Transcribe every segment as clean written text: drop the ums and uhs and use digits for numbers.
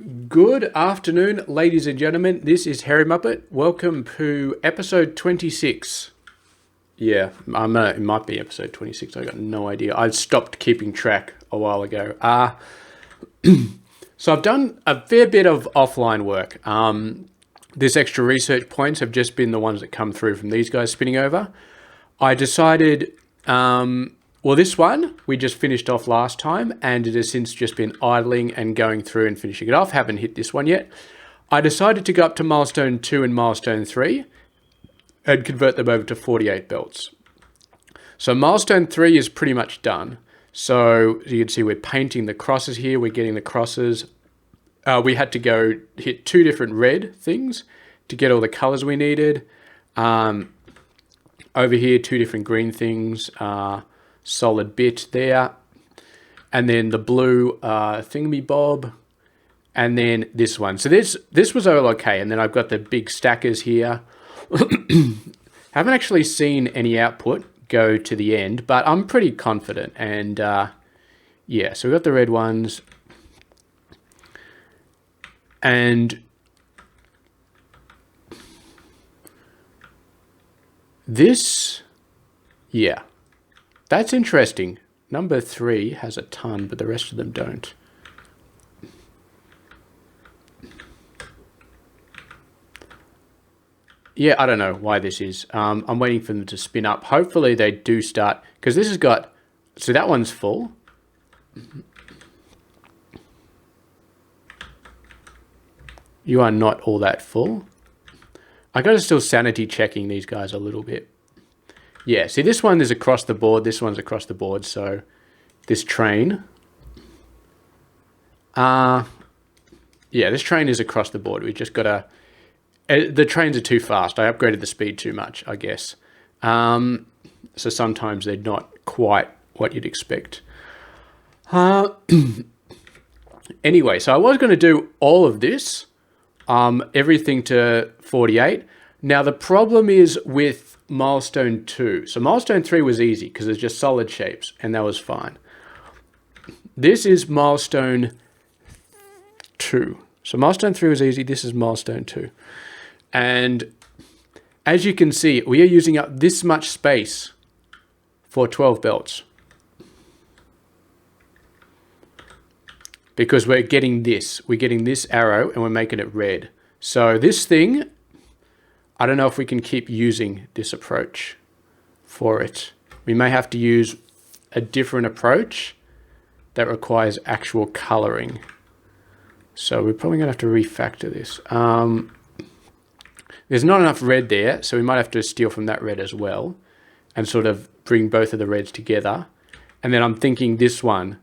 Good afternoon, ladies and gentlemen. This is Hairymuppet. Welcome to episode 26. Yeah, it might be episode 26. I got no idea. I stopped keeping track a while ago. So I've done a fair bit of offline work. This extra research points have just been the ones that come through from these guys spinning over. I decided, this one we just finished off last time, and it has since just been idling and going through and finishing it off. Haven't hit this one yet. I decided to go up to Milestone 2 and Milestone 3 and convert them over to 48 belts. So Milestone 3 is pretty much done. So as you can see, we're painting the crosses here. We're getting the crosses. We had to go hit two different red things to get all the colors we needed. Over here, two different green things, solid bit there. And then the blue thingamy-bob. And then this one. So this was all okay. And then I've got the big stackers here. Haven't actually seen any output go to the end, but I'm pretty confident. And yeah, so we've got the red ones. And this, yeah, that's interesting. Number 3 has a ton, but the rest of them don't. Yeah, I don't know why this is. I'm waiting for them to spin up. Hopefully they do start, because this has got, so that one's full. You are not all that full. I got to still sanity checking these guys a little bit. Yeah, see this one is across the board. This one's across the board. So this train. Yeah, this train is across the board. We just got to, the trains are too fast. I upgraded the speed too much, I guess. So sometimes they're not quite what you'd expect. Anyway, so I was going to do all of this, everything to 48. Now, the problem is with Milestone 2. So Milestone 3 was easy because it's just solid shapes, and that was fine. This is Milestone 2. So Milestone 3 was easy. This is Milestone 2. And as you can see, we are using up this much space for 12 belts. Because we're getting this. We're getting this arrow and we're making it red. So this thing, I don't know if we can keep using this approach for it. We may have to use a different approach that requires actual coloring. So we're probably going to have to refactor this. There's not enough red there, so we might have to steal from that red as well and sort of bring both of the reds together. And then I'm thinking this one,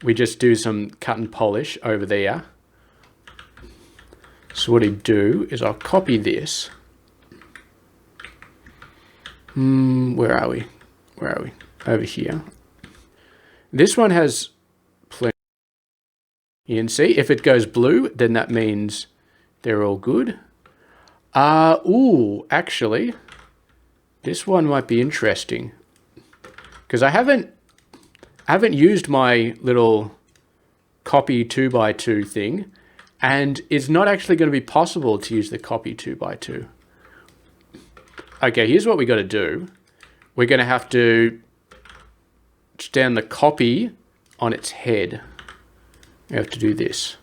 we just do some cut and polish over there. So what I do is I'll copy this. Where are we? Where are we? Over here. This one has plenty. You can see if it goes blue, then that means they're all good. Actually, this one might be interesting because I haven't used my little copy 2x2 thing, and it's not actually going to be possible to use the copy 2x2. Okay, here's what we got to do. We're going to have to stand the copy on its head. We have to do this.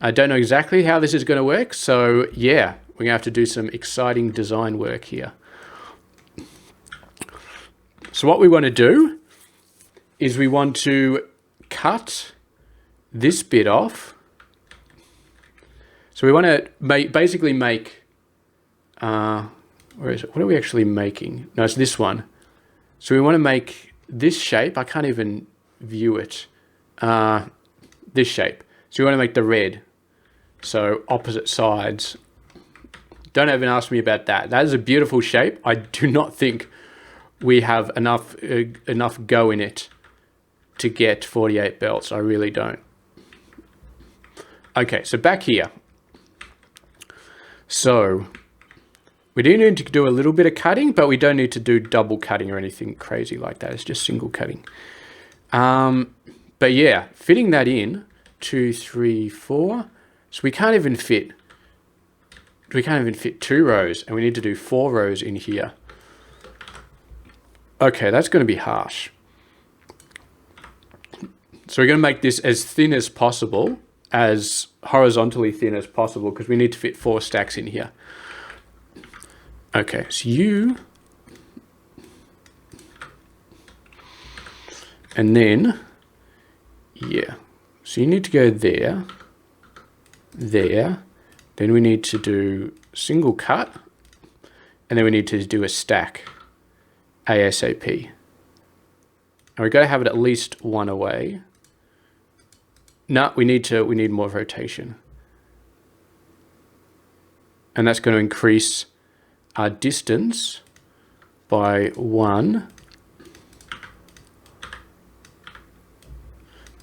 I don't know exactly how this is going to work, so yeah, we're going to have to do some exciting design work here. So what we want to do is we want to cut this bit off. So we want to basically make, where is it? What are we actually making? No, it's this one. So we want to make this shape. I can't even view it. This shape. So we want to make the red. So opposite sides. Don't even ask me about that. That is a beautiful shape. I do not think we have enough go in it to get 48 belts. I really don't. Okay, so back here. So we do need to do a little bit of cutting, but we don't need to do double cutting or anything crazy like that. It's just single cutting. But yeah, fitting that in, 2, 3, 4. So we can't even fit 2 rows, and we need to do 4 rows in here. Okay, that's going to be harsh. So we're going to make this as thin as possible, as horizontally thin as possible, because we need to fit 4 stacks in here. Okay, so you, and then, yeah, so you need to go there, there, then we need to do single cut, and then we need to do a stack ASAP. And we've got to have it at least 1 away. No, we need more rotation. And that's going to increase our distance by 1.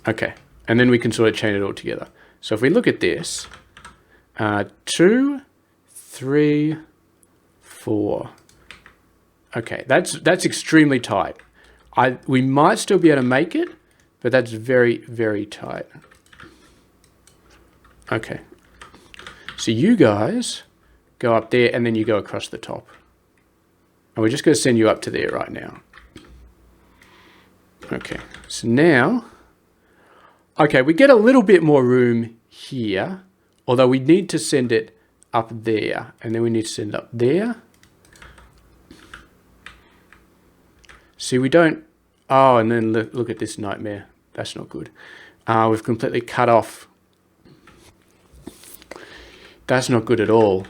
Okay, and then we can sort of chain it all together. So if we look at this, 2, 3, 4. Okay, that's extremely tight. We might still be able to make it, but that's very, very tight. Okay, so you guys go up there and then you go across the top. And we're just going to send you up to there right now. Okay, so now, okay, we get a little bit more room here, although we need to send it up there, and then we need to send it up there. See, we don't, oh, and then look at this nightmare. That's not good. We've completely cut off. That's not good at all.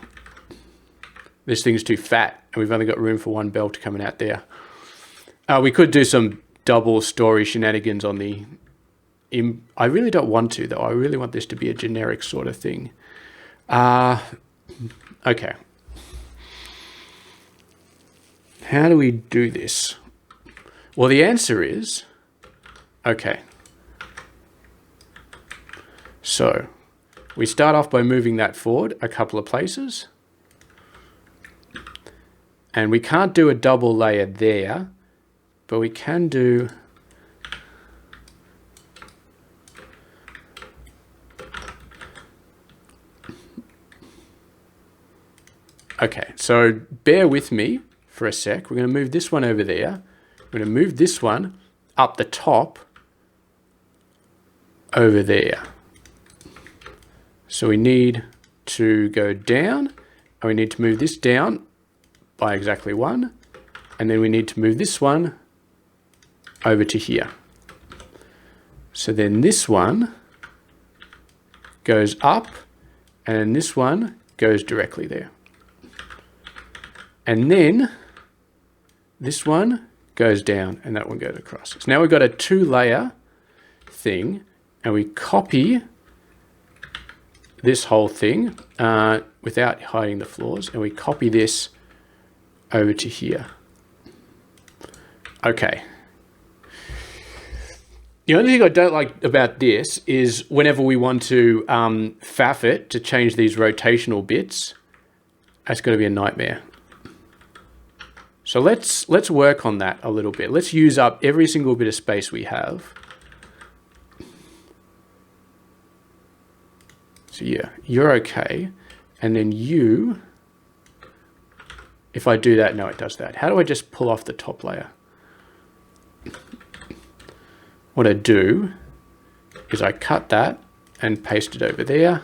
This thing's too fat, and we've only got room for 1 belt coming out there. We could do some double story shenanigans on the... I really don't want to, though. I really want this to be a generic sort of thing. Okay. How do we do this? Well, the answer is... Okay. So, we start off by moving that forward a couple of places. And we can't do a double layer there, but we can do... Okay, so bear with me for a sec. We're going to move this one over there. We're going to move this one up the top over there. So we need to go down, and we need to move this down by exactly 1. And then we need to move this one over to here. So then this one goes up, and this one goes directly there. And then this one goes down, and that one goes across. So now we've got a 2-layer thing, and we copy this whole thing without hiding the flaws, and we copy this over to here. Okay. The only thing I don't like about this is whenever we want to faff it to change these rotational bits, that's going to be a nightmare. So let's work on that a little bit. Let's use up every single bit of space we have. So yeah, you're okay. And then you, if I do that, no, it does that. How do I just pull off the top layer? What I do is I cut that and paste it over there.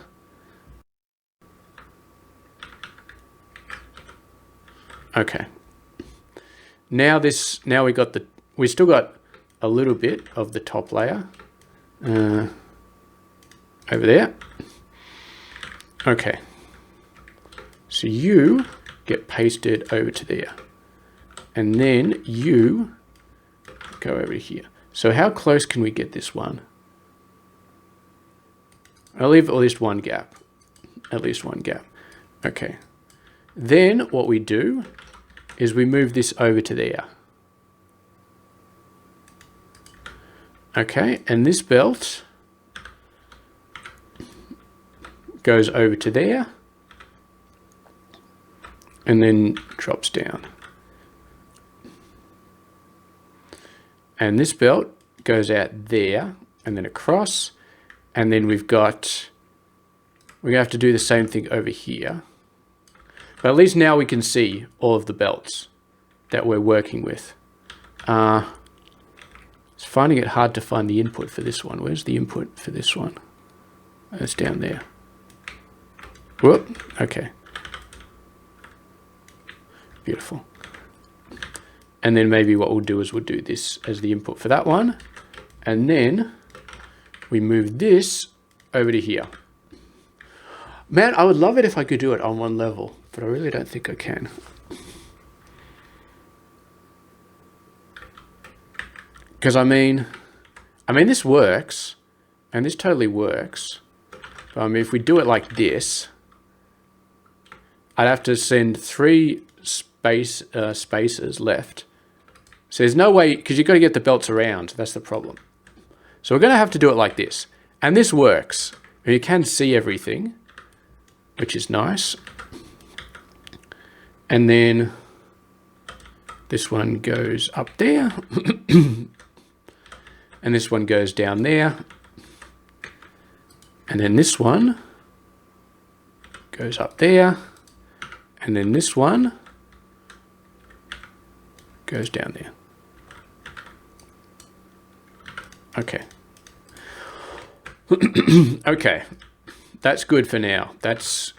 Okay. Now we still got a little bit of the top layer over there. Okay. So you get pasted over to there. And then you go over here. So how close can we get this one? I'll leave at least 1 gap. At least 1 gap. Okay. Then what we do is we move this over to there. Okay, and this belt goes over to there and then drops down. And this belt goes out there and then across, And then we're going to have to do the same thing over here. But at least now we can see all of the belts that we're working with. It's finding it hard to find the input for this one. Where's the input for this one? It's down there. Whoop, okay. Beautiful. And then maybe what we'll do is we'll do this as the input for that one. And then we move this over to here. Man, I would love it if I could do it on one level, but I really don't think I can. Because I mean, this works, and this totally works. But I mean, if we do it like this, I'd have to send 3 spaces left. So there's no way, because you've got to get the belts around. That's the problem. So we're going to have to do it like this. And this works. And you can see everything, which is nice. And then this one goes up there. And this one goes down there. And then this one goes up there. And then this one goes down there. Okay. Okay. That's good for now. That's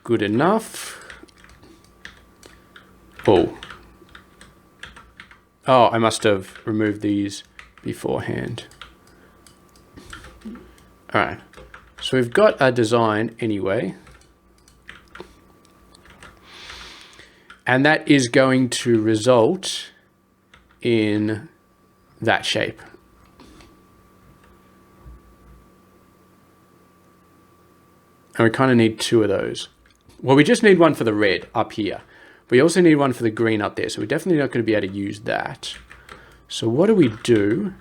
good enough. Oh. Oh, I must have removed these beforehand. All right. So we've got a design anyway. And that is going to result in that shape. And we kind of need 2 of those. Well, we just need one for the red up here. We also need one for the green up there. So we're definitely not going to be able to use that. So what do?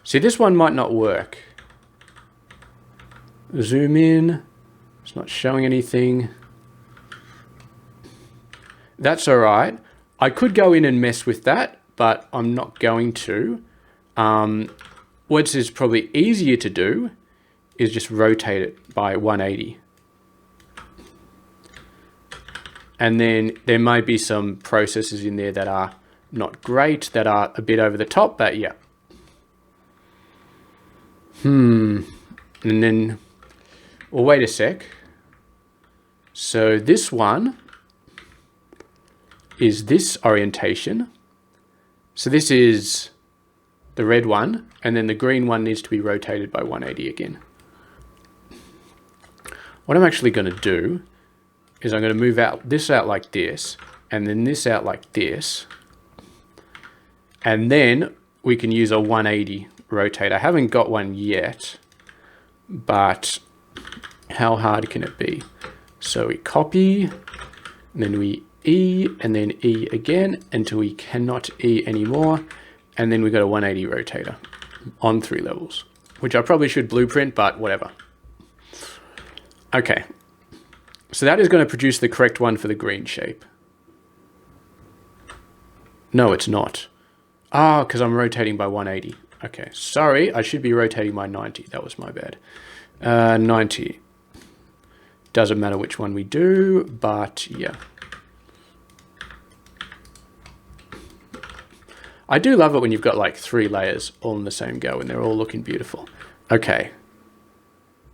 See, this one might not work. Zoom in. It's not showing anything. That's all right. I could go in and mess with that, but I'm not going to. What is probably easier to do is just rotate it by 180. And then there might be some processes in there that are not great, that are a bit over the top, but yeah. And then, well, wait a sec. So this one is this orientation. So this is the red one, and then the green one needs to be rotated by 180 again. What I'm actually going to do is I'm going to move this out like this, and then this out like this. And then we can use a 180 rotate. I haven't got one yet, but how hard can it be? So we copy, and then we E, and then E again, until we cannot E anymore. And then we got a 180 rotator on 3 levels, which I probably should blueprint, but whatever. Okay. So that is going to produce the correct one for the green shape. No, it's not. Ah, because I'm rotating by 180. Okay, sorry, I should be rotating by 90. That was my bad. 90. Doesn't matter which one we do, but yeah. I do love it when you've got like 3 layers all in the same go and they're all looking beautiful. Okay.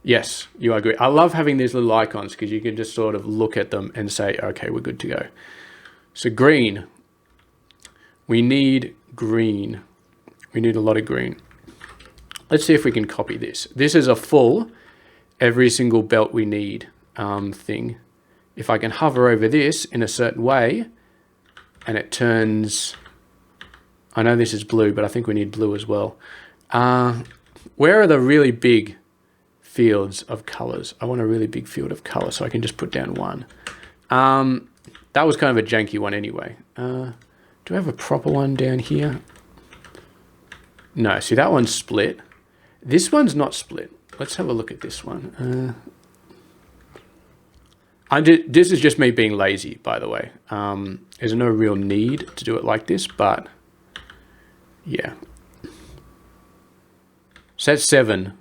Yes, you agree. I love having these little icons because you can just sort of look at them and say, okay, we're good to go. So green. We need green. We need a lot of green. Let's see if we can copy this. This is a full every single belt we need thing. If I can hover over this in a certain way and it turns, I know this is blue, but I think we need blue as well. Where are the really big fields of colors? I want a really big field of color, so I can just put down 1. That was kind of a janky one anyway. Do I have a proper one down here? No, see that one's split. This one's not split. Let's have a look at this one. This is just me being lazy, by the way. There's no real need to do it like this, but yeah. So that's 7.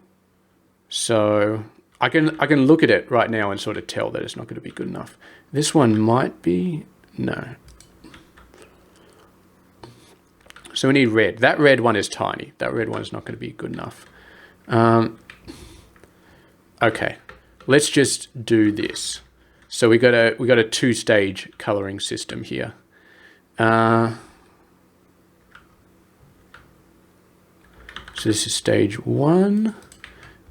So I can look at it right now and sort of tell that it's not going to be good enough. This one might be, no. So we need red. That red one is tiny. That red one is not going to be good enough. Okay, let's just do this. So we got a 2-stage coloring system here. So this is stage 1,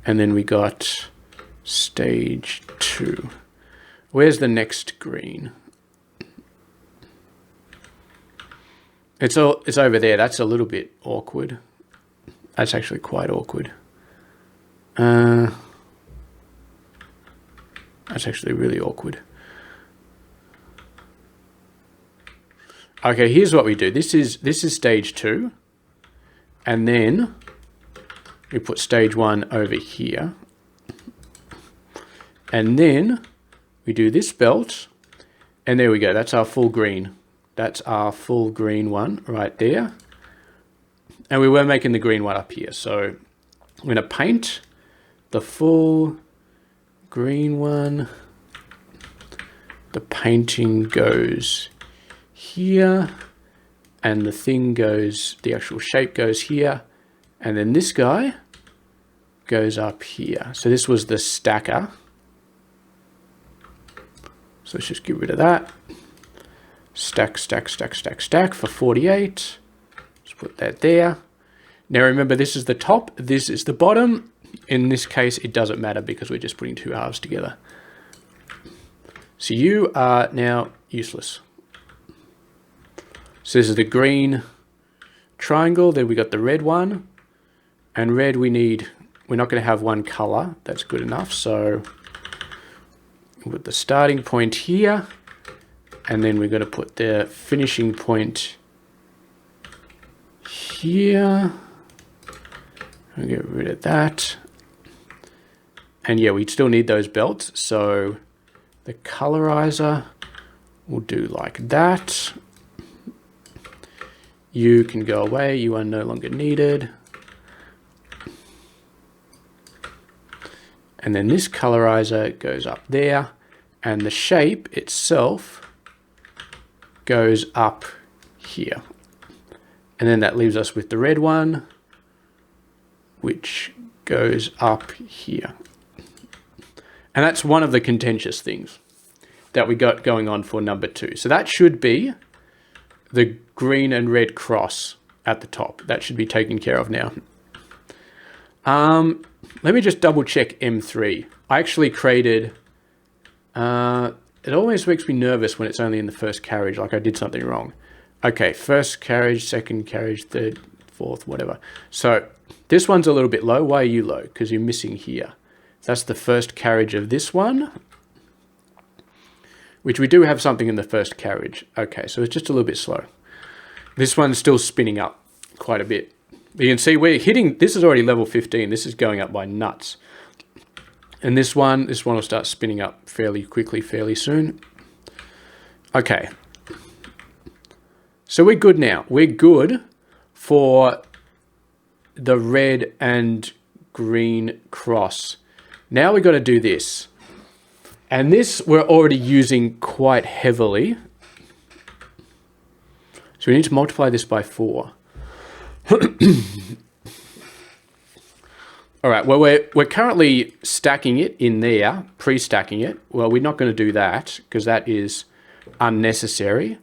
and then we got stage 2. Where's the next green? It's over there. That's a little bit awkward. That's actually quite awkward. That's actually really awkward. Okay, here's what we do. This is stage 2, and then we put stage 1 over here, and then we do this belt, and there we go. That's our full green. That's our full green one right there. And we were making the green one up here. So I'm going to paint the full green one. The painting goes here, and the thing goes, the actual shape goes here, and then this guy goes up here. So this was the stacker. So let's just get rid of that. Stack, stack, stack, stack, stack for 48. Let's put that there. Now remember, this is the top, this is the bottom. In this case, it doesn't matter because we're just putting 2 halves together. So you are now useless. So this is the green triangle. Then we got the red one. And red we're not going to have one color. That's good enough. So with the starting point here. And then we're going to put the finishing point here. I'll get rid of that. And yeah, we still need those belts. So the colorizer will do like that. You can go away. You are no longer needed. And then this colorizer goes up there. And the shape itself goes up here. And then that leaves us with the red one, which goes up here. And that's one of the contentious things that we got going on for number 2. So that should be the green and red cross at the top. That should be taken care of now. Let me just double check M3. I actually created, it always makes me nervous when it's only in the first carriage, like I did something wrong. Okay, first carriage, second carriage, third, fourth, whatever. So this one's a little bit low. Why are you low? Because you're missing here. That's the first carriage of this one, which we do have something in the first carriage. Okay, so it's just a little bit slow. This one's still spinning up quite a bit. You can see we're hitting, this is already level 15. This is going up by nuts. And this one will start spinning up fairly quickly, fairly soon. Okay. So we're good now. We're good for the red and green cross. Now we've got to do this. And this we're already using quite heavily. So we need to multiply this by 4. All right, well, we're currently stacking it in there, pre-stacking it. Well, we're not going to do that because that is unnecessary.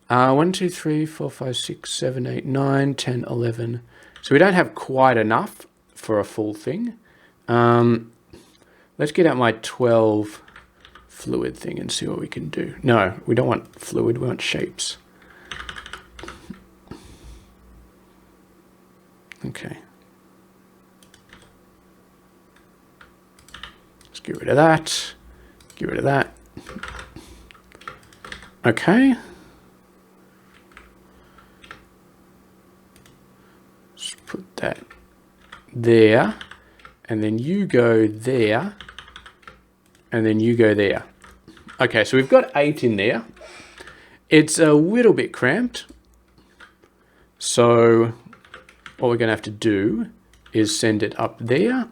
1, 2, 3, 4, 5, 6, 7, 8, 9, 10, 11. So we don't have quite enough for a full thing. Let's get out my 12 fluid thing and see what we can do. No, we don't want fluid, we want shapes. Okay. Let's get rid of that. Get rid of that. Okay. Let's put that there. And then you go there. And then you go there. Okay, so we've got 8 in there. It's a little bit cramped. So what we're going to have to do is send it up there.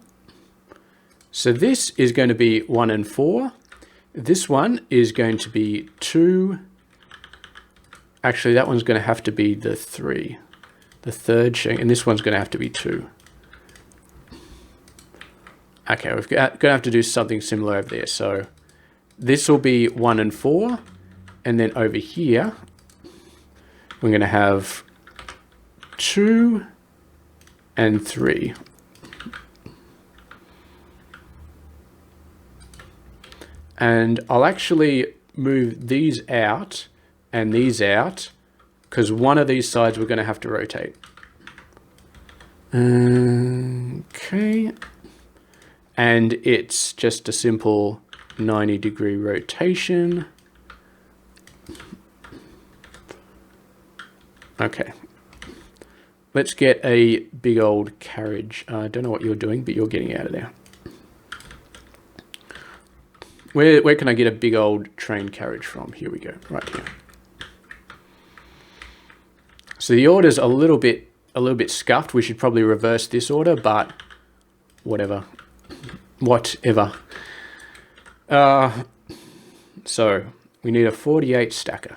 So this is going to be 1 and 4. This one is going to be 2. Actually, that one's going to have to be the 3. The third shank, and this one's going to have to be 2. Okay, we're going to have to do something similar over there. So this will be 1 and 4. And then over here, we're going to have 2 and 3. And I'll actually move these out and these out, because one of these sides we're going to have to rotate. Okay. And it's just a simple 90-degree rotation. Okay. Let's get a big old carriage. I don't know what you're doing, but you're getting out of there. Where can I get a big old train carriage from? Here we go, right here. So the order's a little bit scuffed. We should probably reverse this order, but whatever. So we need a 48 stacker.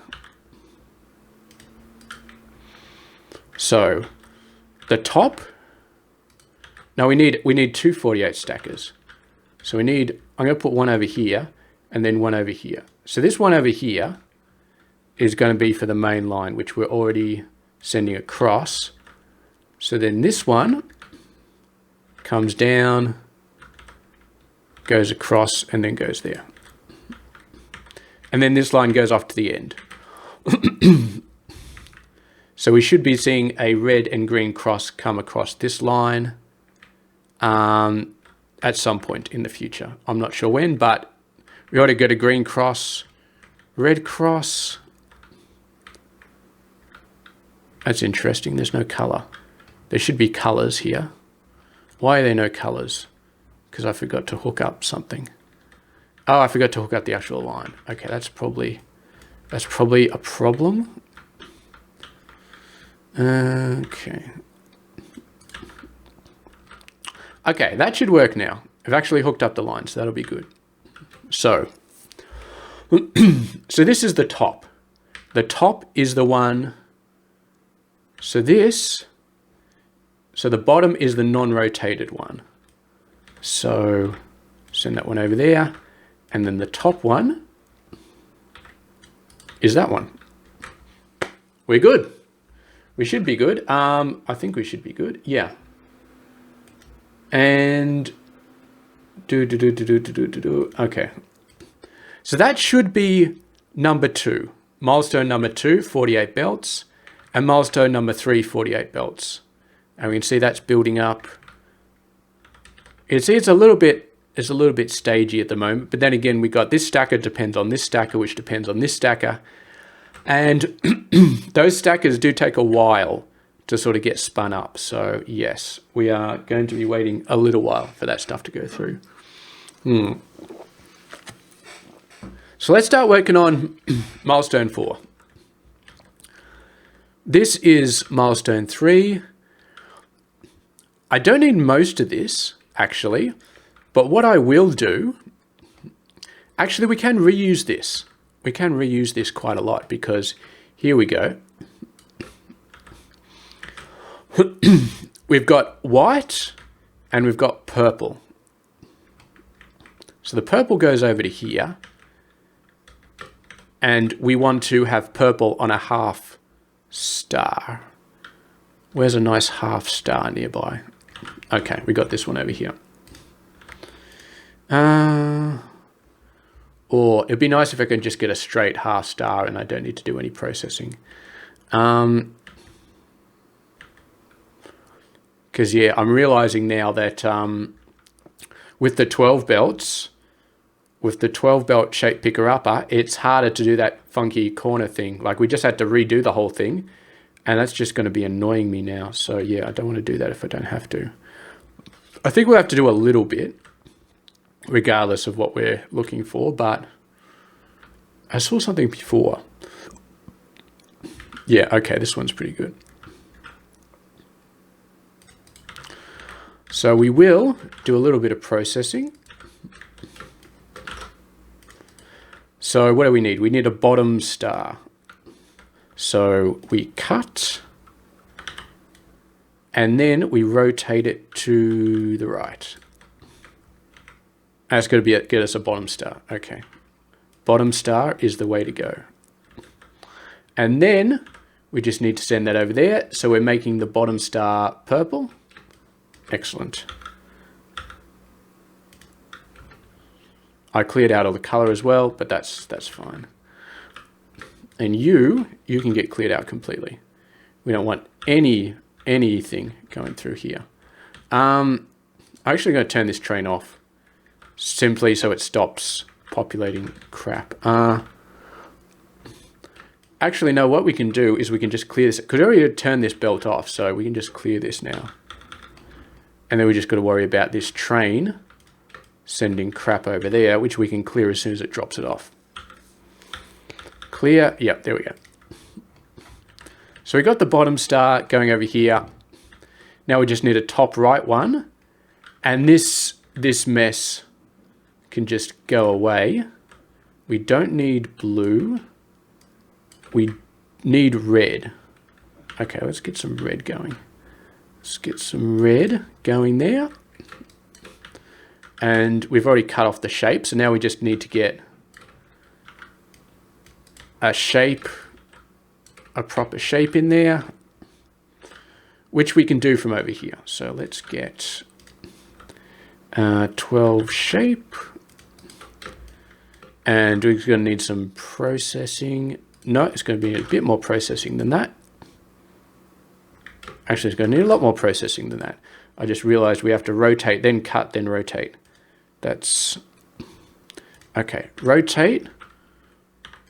So the top. Now we need two 48 stackers. So I'm going to put one over here and then one over here. So this one over here is going to be for the main line, which we're already sending across. So then this one comes down, goes across, and then goes there. And then this line goes off to the end. So we should be seeing a red and green cross come across this line at some point in the future. I'm not sure when, but we ought to get a green cross, red cross. That's interesting. There's no color. There should be colors here. Why are there no colors? Because I forgot to hook up something. Oh, I forgot to hook up the actual line. Okay, that's probably a problem. Okay. Okay, that should work now. I've actually hooked up the line, so that'll be good. So, so this is the top. The top is the one. So the bottom is the non-rotated one. So send that one over there. And then the top one is that one. We're good. We should be good. I think we should be good. Yeah. And okay. So that should be number 2. Milestone number 2, 48 belts. And milestone number 3, 48 belts. And we can see that's building up. It's a little bit stagey at the moment. But then again, we got this stacker depends on this stacker, which depends on this stacker. And those stackers do take a while to sort of get spun up. So yes, we are going to be waiting a little while for that stuff to go through. So let's start working on milestone 4. This is milestone 3. I don't need most of this, actually. But what I will do, actually we can reuse this. We can reuse this quite a lot because here we go. We've got white and we've got purple. So the purple goes over to here. And we want to have purple on a half star. Where's a nice half star nearby? Okay, we got this one over here. Or it'd be nice if I could just get a straight half star and I don't need to do any processing. Because yeah, I'm realizing now that with the 12 belts, with the 12 belt shape picker upper, it's harder to do that funky corner thing. Like we just had to redo the whole thing and that's just going to be annoying me now. So yeah, I don't want to do that if I don't have to. I think we'll have to do a little bit regardless of what we're looking for, but I saw something before. Yeah, okay, this one's pretty good. So we will do a little bit of processing. So what do we need? We need a bottom star. So we cut, and then we rotate it to the right. That's going to get us a bottom star. Okay. Bottom star is the way to go. And then we just need to send that over there. So we're making the bottom star purple. Excellent. I cleared out all the color as well, but that's fine. And you can get cleared out completely. We don't want anything going through here. I'm actually going to turn this train off simply so it stops populating crap. Actually, no, what we can do is we can just clear this, because I already turned this belt off, so we can just clear this now. And then we just got to worry about this train sending crap over there, which we can clear as soon as it drops it off. Clear, yep, there we go. So we got the bottom star going over here. Now we just need a top right one. And this mess can just go away. We don't need blue. We need red. Okay, let's get some red going. Let's get some red going there. And we've already cut off the shape, so now we just need to get a shape, a proper shape in there, which we can do from over here. So let's get 12 shape. And we're going to need some processing. No, it's going to be a bit more processing than that. Actually, it's going to need a lot more processing than that. I just realized we have to rotate, then cut, then rotate. That's okay. Rotate.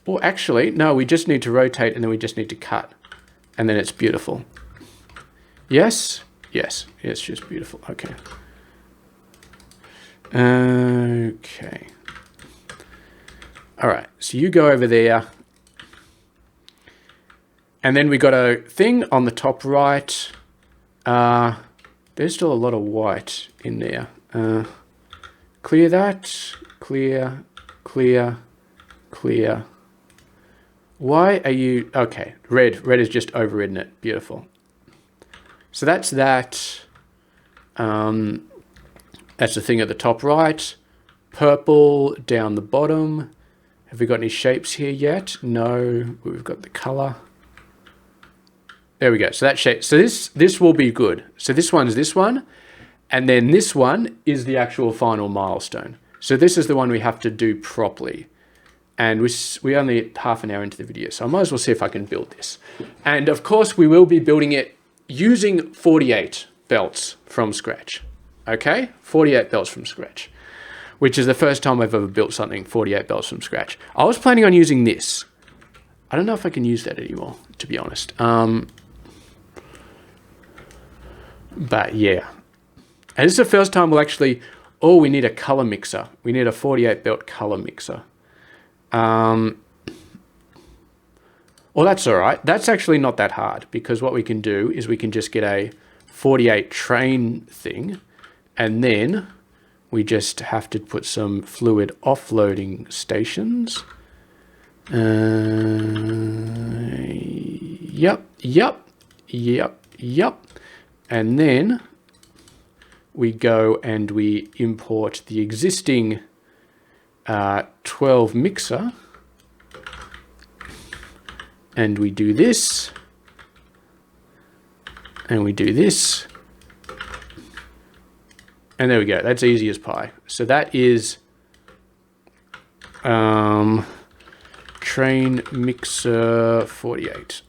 Or actually, no, we just need to rotate and then we just need to cut. And then it's beautiful. Yes? Yes. It's just beautiful. Okay. Okay. All right. So you go over there. And then we got a thing on the top right. There's still a lot of white in there. Clear that. Clear, clear, clear. Why are you... Okay, red. Red is just overridden it. Beautiful. So that's that. That's the thing at the top right. Purple down the bottom. Have we got any shapes here yet? No. We've got the color. There we go. So that shape. So this will be good. So this one's this one. And then this one is the actual final milestone. So this is the one we have to do properly. And we're only half an hour into the video, so I might as well see if I can build this. And of course, we will be building it using 48 belts from scratch. Okay? 48 belts from scratch, which is the first time I've ever built something 48 belts from scratch. I was planning on using this. I don't know if I can use that anymore, to be honest. But yeah. And this is the first time we'll actually... Oh, we need a color mixer. We need a 48 belt color mixer. Well, that's all right. That's actually not that hard, because what we can do is we can just get a 48 train thing, and then we just have to put some fluid offloading stations. Yep. And then we go and we import the existing 12 mixer, and we do this, and we do this, and there we go. That's easy as pie. So that is train mixer 48.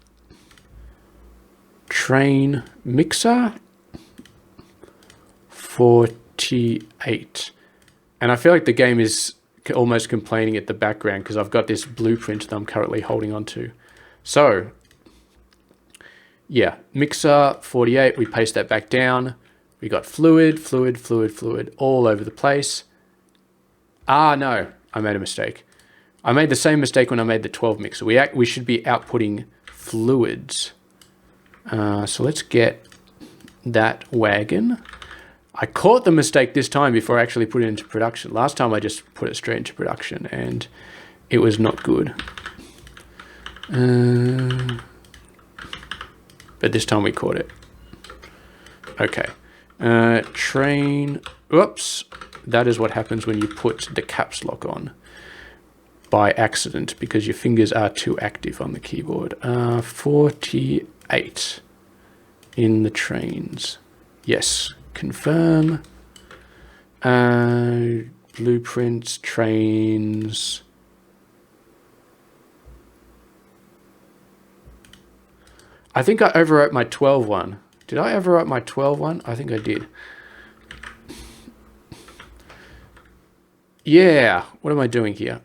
Train mixer 48. And I feel like the game is almost complaining at the background because I've got this blueprint that I'm currently holding on to. So, yeah, mixer 48, we paste that back down. We got fluid all over the place. Ah, no, I made a mistake. I made the same mistake when I made the 12 mixer. We should be outputting fluids. So let's get that wagon. I caught the mistake this time before I actually put it into production. Last time I just put it straight into production and it was not good. But this time we caught it. Okay. Train. Whoops. That is what happens when you put the caps lock on by accident because your fingers are too active on the keyboard. 48 in the trains. Yes. Confirm. Blueprints, trains. I think I overwrote my 12 one. Did I overwrite my 12 one? I think I did. Yeah. What am I doing here?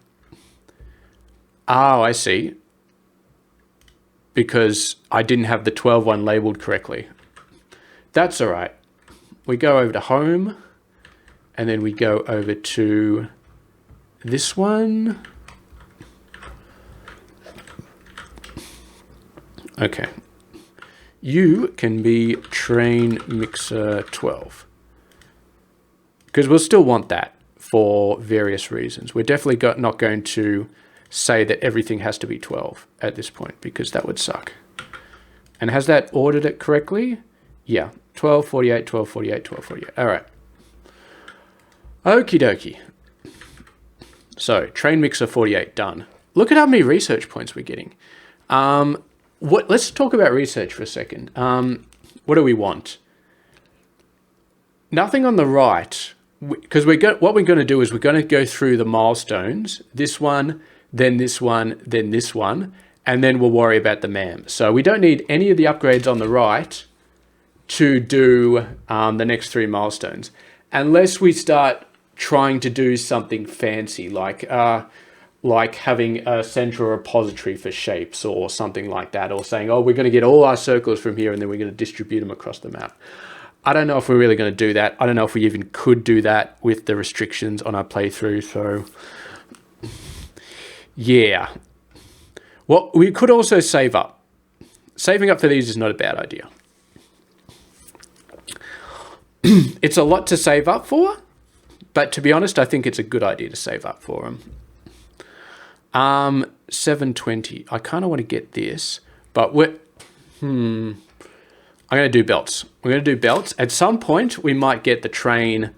Oh, I see. Because I didn't have the 12 one labeled correctly. That's all right. We go over to home. And then we go over to this one. Okay. You can be train mixer 12. Because we'll still want that for various reasons. We're definitely not going to say that everything has to be 12 at this point because that would suck. And has that ordered it correctly? Yeah. 12, 48, 12, 48, 12, 48. All right. Okie dokie. So, train mixer 48 done. Look at how many research points we're getting. Let's talk about research for a second. What do we want? Nothing on the right, because what we're going to do is we're going to go through the milestones. This one, then this one, then this one, and then we'll worry about the MAM. So we don't need any of the upgrades on the right to do the next 3 milestones, unless we start trying to do something fancy like having a central repository for shapes or something like that, or saying, oh, we're going to get all our circles from here and then we're going to distribute them across the map. I don't know if we're really going to do that. I don't know if we even could do that with the restrictions on our playthrough. So, yeah. Well, we could also save up. Saving up for these is not a bad idea. It's a lot to save up for, but to be honest, I think it's a good idea to save up for them. 720. I kind of want to get this, but I'm going to do belts. We're going to do belts. At some point, we might get the train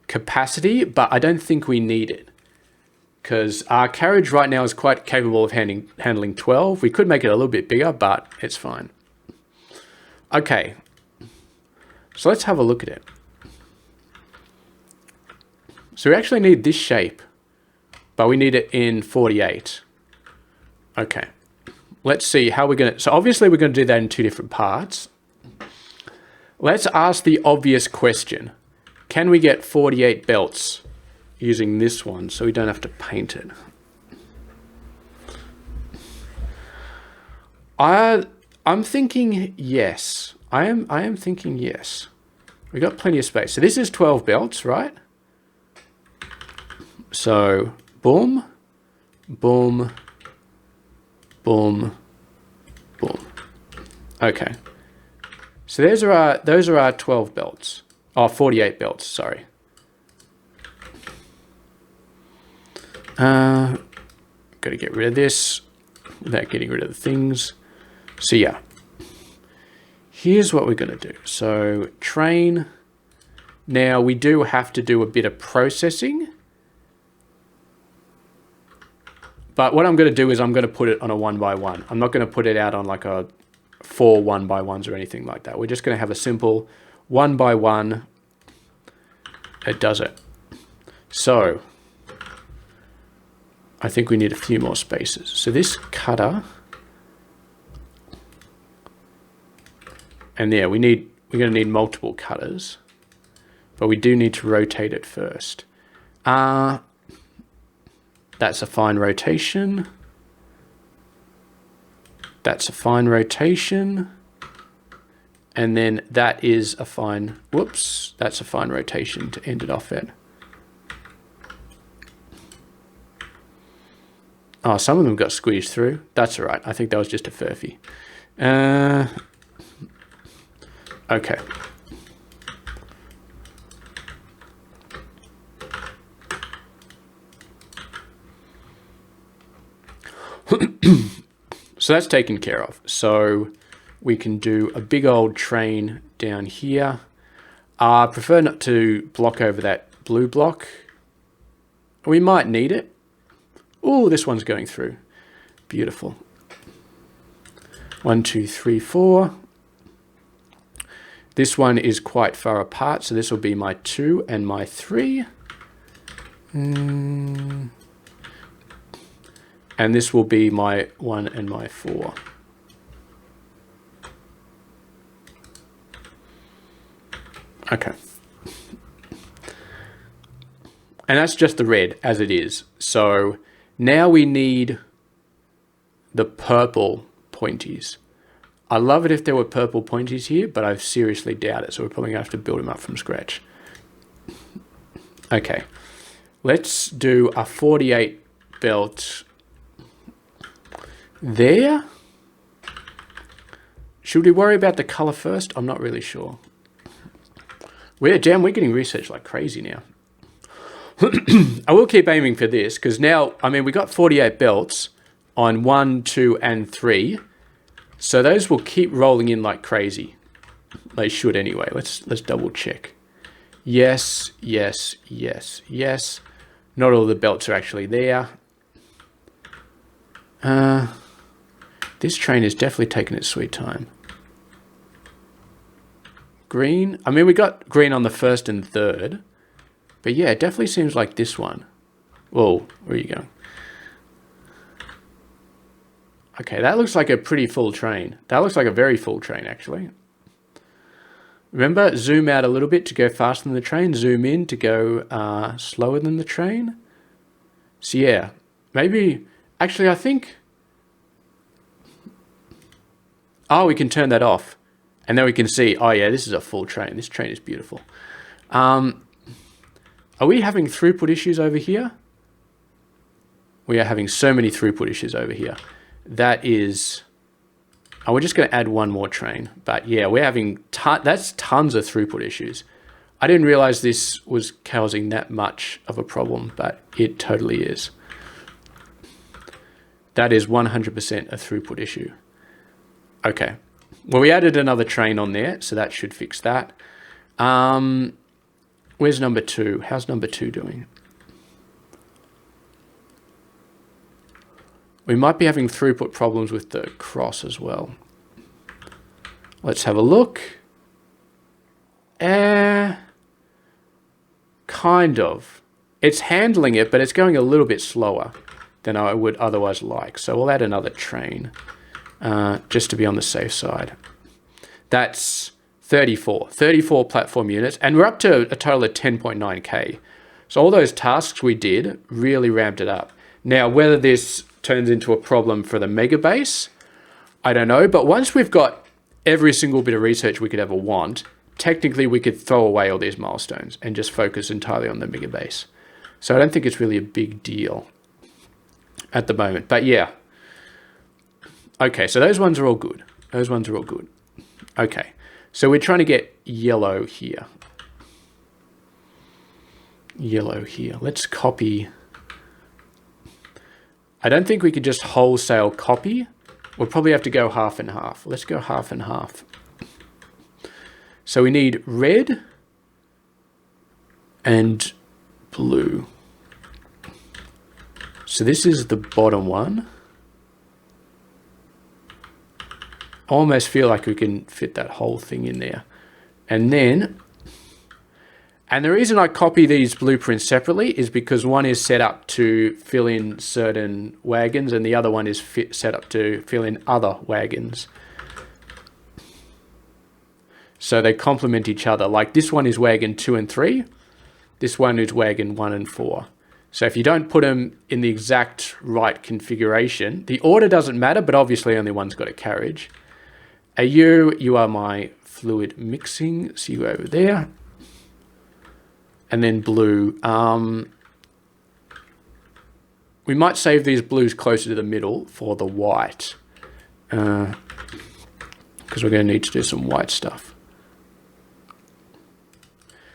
capacity, but I don't think we need it because our carriage right now is quite capable of handling 12. We could make it a little bit bigger, but it's fine. Okay. So let's have a look at it. So we actually need this shape, but we need it in 48. Okay. Let's see how we're going to... So obviously we're going to do that in 2 different parts. Let's ask the obvious question. Can we get 48 belts using this one so we don't have to paint it? I'm thinking yes. I am thinking yes. We got plenty of space. So this is 12 belts, right? So boom, boom, boom, boom. Okay. So those are our 12 belts. Oh, 48 belts, sorry. Got to get rid of this without getting rid of the things. So yeah. Here's what we're going to do. So train. Now we do have to do a bit of processing. But what I'm going to do is I'm going to put it on a 1x1. I'm not going to put it out on like a 4 1x1s or anything like that. We're just going to have a simple 1x1. It does it. So I think we need a few more spaces. So this cutter, and yeah, we're going to need multiple cutters, but we do need to rotate it first. That's a fine rotation. That's a fine rotation. And then that is a fine, whoops, that's a fine rotation to end it off at. Oh, some of them got squeezed through. That's all right. I think that was just a furphy. Okay. So that's taken care of. So we can do a big old train down here. I prefer not to block over that blue block. We might need it. Oh, this one's going through. Beautiful. 1, 2, 3, 4. This one is quite far apart, so this will be my 2 and my 3. And this will be my 1 and my 4. Okay. And that's just the red as it is. So now we need the purple pointies. I love it if there were purple pointies here, but I seriously doubt it. So we're probably gonna have to build them up from scratch. Okay, let's do a 48 belt there. Should we worry about the color first? I'm not really sure. We're getting research like crazy now. I will keep aiming for this because now, I mean, we got 48 belts on 1, 2, and 3. So those will keep rolling in like crazy. They should anyway. Let's double check. Yes, yes, yes, yes. Not all the belts are actually there. This train is definitely taking its sweet time. Green. I mean, we got green on the 1st and 3rd. But yeah, it definitely seems like this one. Whoa, where are you going? Okay, that looks like a pretty full train. That looks like a very full train, actually. Remember, zoom out a little bit to go faster than the train. Zoom in to go slower than the train. So yeah, maybe... Actually, I think... Oh, we can turn that off. And then we can see, oh yeah, this is a full train. This train is beautiful. Are we having throughput issues over here? We are having so many throughput issues over here. That is... Oh, we're just going to add one more train. But yeah, we're having... That's tons of throughput issues. I didn't realize this was causing that much of a problem, but it totally is. That is 100% a throughput issue. Okay. Well, we added another train on there, so that should fix that. Where's number 2? How's number 2 doing? We might be having throughput problems with the cross as well. Let's have a look. Kind of. It's handling it, but it's going a little bit slower than I would otherwise like. So we'll add another train just to be on the safe side. That's 34 platform units, and we're up to a total of 10.9k. So all those tasks we did really ramped it up. Now, whether this turns into a problem for the mega base, I don't know. But once we've got every single bit of research we could ever want, technically we could throw away all these milestones and just focus entirely on the mega base. So I don't think it's really a big deal at the moment. But yeah. Okay, so those ones are all good. Those ones are all good. Okay, so we're trying to get yellow here. Yellow here. Let's copy... I don't think we could just wholesale copy. We'll probably have to go half and half. Let's go half and half. So we need red and blue. So this is the bottom one. I almost feel like we can fit that whole thing in there. And then... And the reason I copy these blueprints separately is because one is set up to fill in certain wagons and the other one is set up to fill in other wagons. So they complement each other. Like this one is wagon 2 and 3. This one is wagon 1 and 4. So if you don't put them in the exact right configuration, the order doesn't matter, but obviously only one's got a carriage. You are my fluid mixing, so you go over there. And then blue. We might save these blues closer to the middle for the white. Because we're going to need to do some white stuff.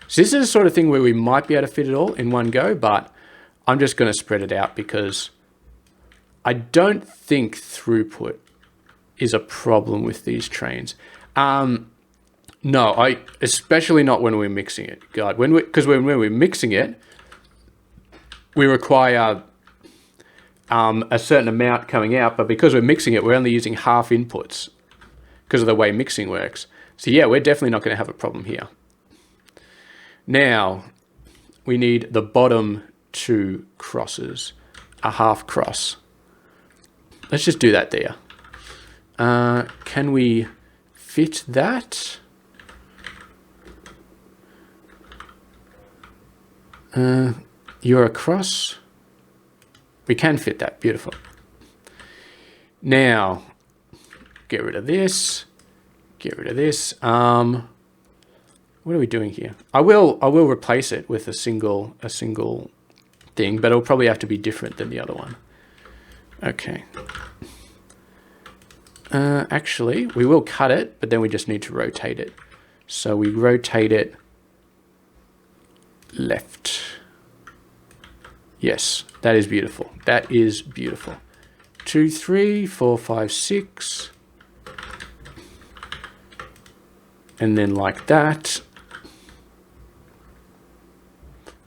So this is the sort of thing where we might be able to fit it all in one go, but I'm just going to spread it out because I don't think throughput is a problem with these trains. No, especially not when we're mixing it. God, because when we're mixing it, we require a certain amount coming out, but because we're mixing it, we're only using half inputs because of the way mixing works. So yeah, we're definitely not going to have a problem here. Now, we need the bottom two crosses, a half cross. Let's just do that there. Can we fit that? You're across. We can fit that. Beautiful. Now, get rid of this. Get rid of this. What are we doing here? I will replace it with a single thing, but it'll probably have to be different than the other one. Okay. Actually, we will cut it, but then we just need to rotate it. So we rotate it left. Yes, that is beautiful. That is beautiful. 2, 3, 4, 5, 6. And then like that.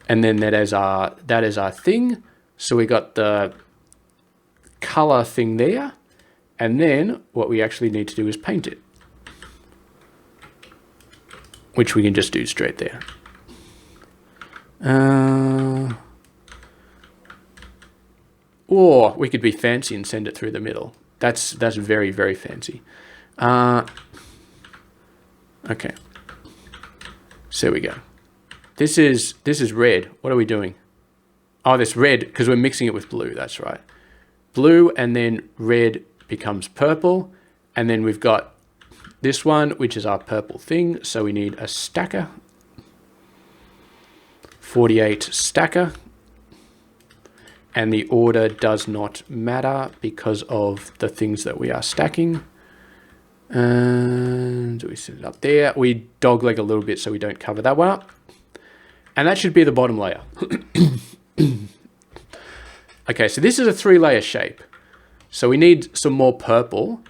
And then that is our thing. So we got the color thing there. And then what we actually need to do is paint it, which we can just do straight there. Or we could be fancy and send it through the middle. That's very, very fancy. Okay. So there we go. This is red. What are we doing? Oh, this red, because we're mixing it with blue. That's right. Blue and then red becomes purple. And then we've got this one, which is our purple thing. So we need a stacker. 48 stacker. And the order does not matter because of the things that we are stacking. And we set it up there. We dogleg a little bit so we don't cover that one up. And that should be the bottom layer. Okay, so this is a 3-layer shape. So we need some more purple.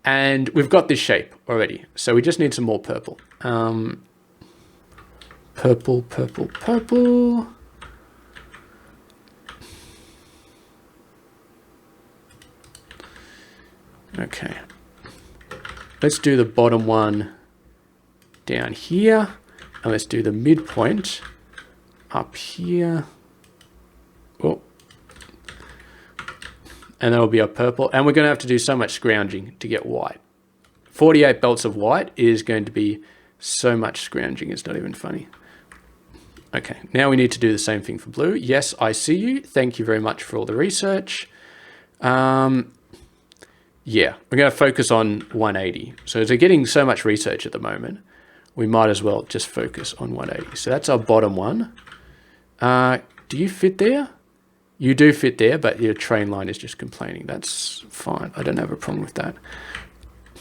And we've got this shape already. So we just need some more purple. Purple, purple, purple. Okay. Let's do the bottom one down here. And let's do the midpoint up here. Oh. And that'll be our purple. And we're going to have to do so much scrounging to get white. 48 belts of white is going to be so much scrounging. It's not even funny. Okay, now we need to do the same thing for blue. Yes, I see you. Thank you very much for all the research. Yeah, we're going to focus on 180. So as we're getting so much research at the moment, we might as well just focus on 180. So that's our bottom one. Do you fit there? You do fit there, but your train line is just complaining. That's fine. I don't have a problem with that.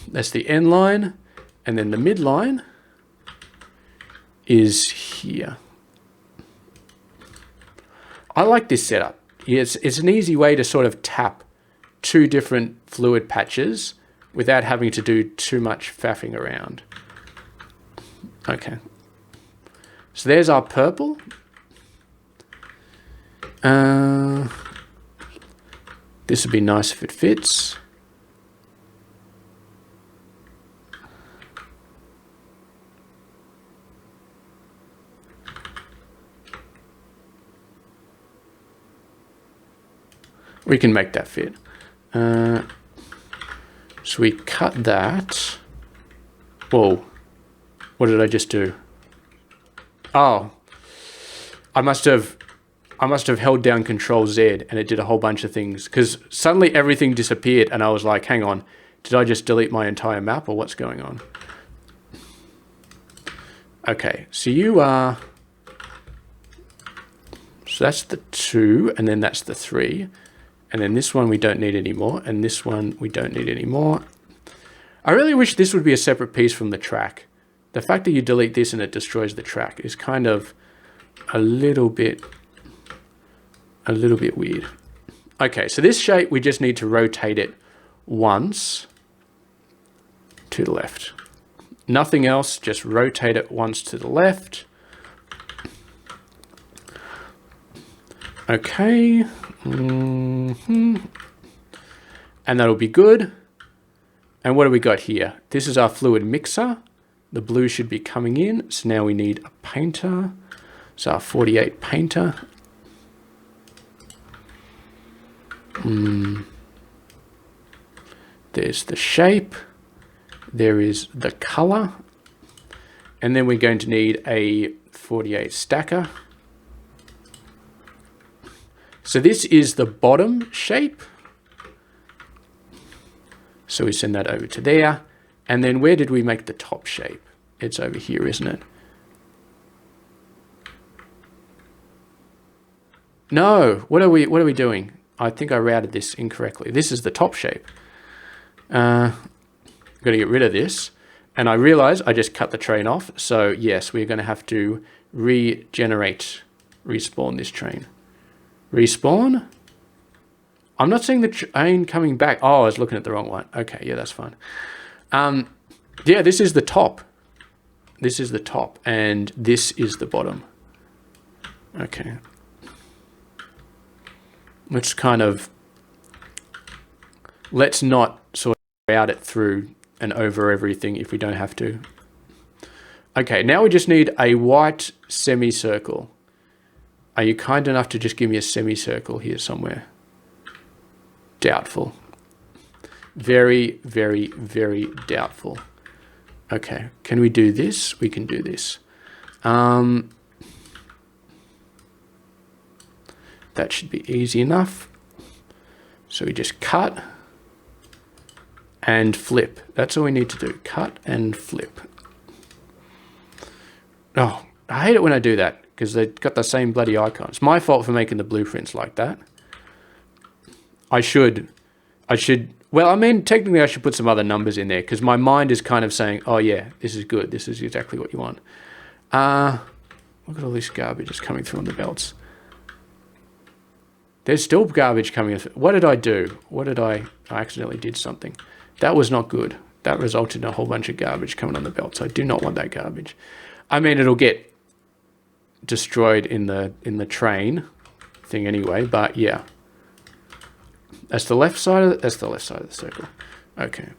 That's the end line. And then the midline is here. I like this setup. It's an easy way to sort of tap 2 different fluid patches without having to do too much faffing around. Okay. So there's our purple. This would be nice if it fits. We can make that fit. So we cut that. Whoa. What did I just do? Oh. I must have held down Control Z and it did a whole bunch of things because suddenly everything disappeared and I was like, hang on, did I just delete my entire map or what's going on? Okay, so you are, so that's the 2 and then that's the 3 and then this one we don't need anymore and this one we don't need anymore. I really wish this would be a separate piece from the track. The fact that you delete this and it destroys the track is kind of a little bit weird. Okay, so this shape, we just need to rotate it once. to the left. Nothing else, just rotate it once to the left. Okay. And that'll be good. And what do we got here? This is our fluid mixer. The blue should be coming in. So now we need a painter. So our 48 painter. There's the shape. There is the color. And then we're going to need a 48 stacker. So this is the bottom shape. So we send that over to there. And then where did we make the top shape? It's over here, isn't it? No, what are we doing? I think I routed this incorrectly. This is the top shape. Got to get rid of this. And I realize I just cut the train off. So yes, we're going to have to respawn this train. Respawn. I'm not seeing the train coming back. Oh, I was looking at the wrong one. Okay, yeah, that's fine. Yeah, this is the top. This is the top, and this is the bottom. Okay. Let's not sort of route it through and over everything if we don't have to. Okay, now we just need a white semicircle. Are you kind enough to just give me a semicircle here somewhere? Doubtful. Very, very, very doubtful. Okay, can we do this? We can do this. That should be easy enough. So we just cut and flip. That's all we need to do. Cut and flip. Oh, I hate it when I do that because they've got the same bloody icon. It's my fault for making the blueprints like that. I should, well, I mean, technically I should put some other numbers in there because my mind is kind of saying, oh yeah, this is good. This is exactly what you want. Look at all this garbage that's coming through on the belts. There's still garbage coming in. What did I do? I accidentally did something. That was not good. That resulted in a whole bunch of garbage coming on the belts. I do not want that garbage. I mean, it'll get destroyed in the train thing anyway, but yeah. That's the left side of the circle. Okay.